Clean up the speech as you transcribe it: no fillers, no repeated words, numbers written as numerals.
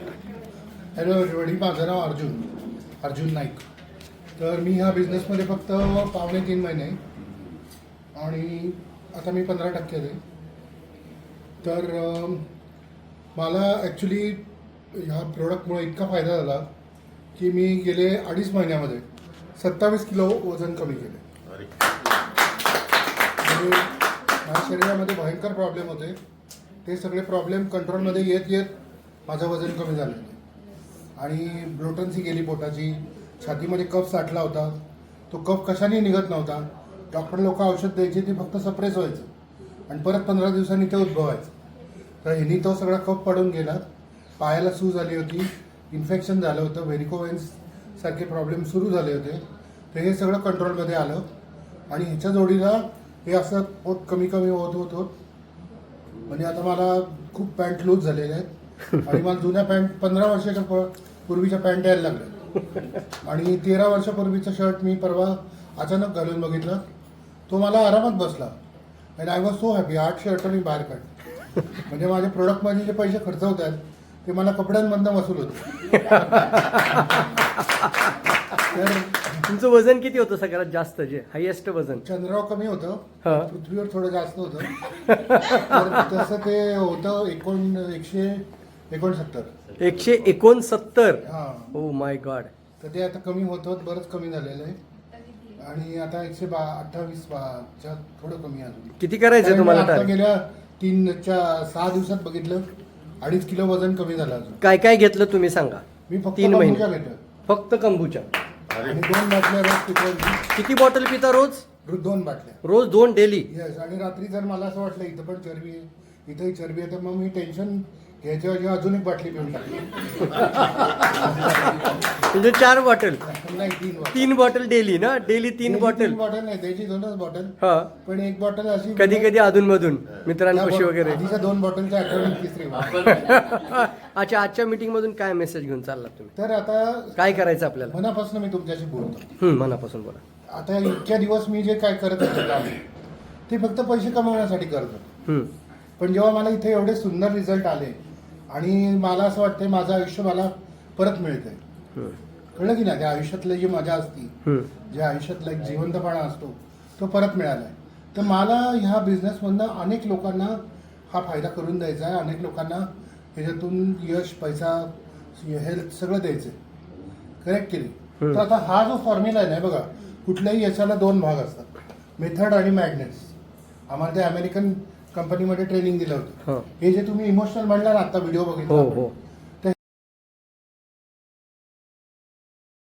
Hello everybody, माझं नाव अर्जुन नाईक. तर मी ह्या बिझनेसमध्ये फक्त 2.5 महिने आहे आणि आता मी 15% आहे. तर मला ॲक्च्युली ह्या प्रोडक्टमुळे इतका फायदा झाला की मी गेले 2.5 महिन्यामध्ये 27 किलो वजन कमी केले. म्हणजे माझ्या शरीरामध्ये भयंकर प्रॉब्लेम होते, ते सगळे प्रॉब्लेम कंट्रोलमध्ये येत येत माझं वजन कमी झालं आणि ब्लोटन्सी गेली पोटाची. छातीमध्ये कफ साठला होता, तो कफ कशाने निघत नव्हता. डॉक्टर लोक औषध द्यायचे, ते फक्त सप्रेस व्हायचं आणि परत 15 दिवसांनी ते उद्भवायचं. तर ह्यानी तो सगळा कफ पडून गेला. पायाला सूज आली होती, इन्फेक्शन झालं होतं, व्हेरिकोवेन्स सारखे प्रॉब्लेम सुरू झाले होते. तर हे सगळं कंट्रोलमध्ये आलं आणि ह्याच्या जोडीला हे असं पोट कमी होत म्हणजे आता मला खूप पॅन्ट लूज झालेले आहेत आणि मला जुन्या पॅन्ट 15 वर्षाच्या पूर्वीच्या पॅन्ट यायला लागल्या आणि 13 वर्षापूर्वीचा शर्ट मी परवा अचानक घालून बघितलं, तो मला आरामात बसला and I was so happy. 8 shirt मी बाहेर काढले. म्हणजे माझ्या प्रोडक्टमध्ये जे पैसे खर्च होत आहेत ते मला कपड्यांमधनं वसूल होते. तर तुमचं वजन किती होतं सगळ्यात जास्त, जे हायेस्ट वजन? चंद्राव कमी होतं, हा. पृथ्वीवर थोडं जास्त होतं. तर तसं ते होतं 169. 169. हां, ओ माय गॉड. तर ते आता कमी होत बरंच कमी झालेलं आहे आणि आता 128च्या थोडं कमी अजून. किती करायचं तुम्हाला आता टार्गेट? गेल्या 6 दिवसात बघितलं 2.5 किलो वजन कमी झालं अजून. काय काय घेतलं तुम्ही सांगा. मी फक्त 3 महिने कंबुचा घेतलं फक्त कंबूचा. आणि 2 बाटल्या रोज पितो. किती बॉटल पिता रोज? 2 बाटल्या रोज 2 डेली? येस. आणि रात्री जर मला असं वाटलं इथं पण चरबी आहे, इथंही चरबी आहे, तर मग मी टेन्शन घ्यायच्या ऐवजी अजून एक बाटली पिऊन टाकली. म्हणजे 4 बॉटल? नाही, 3 3 बॉटल डेली ना? Daily 3 bottle? 3 बॉटल नाही, त्याची 2च बॉटल. हा. पण एक बॉटल अशी कधी कधी अधून मधून मित्रांपाशी वगैरे. आधीच्या 2 बॉटलच्या आठवण तिसरी बॉटल. अच्छा, आजच्या मीटिंग मधून काय मेसेज घेऊन चाललात तुम्ही? तर आता काय करायचं आपल्याला? मनापासून मी तुमच्याशी बोलतो. मनापासून बोला. आता इतक्या दिवस मी जे काय करत होतो काम, ते फक्त पैसे कमवण्यासाठी करतो. पण जेव्हा मला इथे एवढे सुंदर रिझल्ट आले आणि मला असं वाटतंय माझं आयुष्य मला परत मिळतंय. कळलं की नाही? त्या आयुष्यातली जी मजा असती, ज्या आयुष्यातला एक जिवंतपणा असतो, तो परत मिळाला आहे. तर मला ह्या बिझनेसमधनं अनेक लोकांना हा फायदा करून द्यायचा आहे. अनेक लोकांना ह्याच्यातून यश, पैसा, हेल्थ सगळं द्यायचं आहे. करेक्ट केली. तर आता हा जो फॉर्म्युला आहे ना, बघा, कुठल्याही यशाला 2 भाग असतात, मेथड आणि मॅडनेस. आम्हाला ते अमेरिकन कंपनीमध्ये ट्रेनिंग दिलं होतं. हे जे तुम्ही इमोशनल म्हणला ना, आता व्हिडिओ बघितला,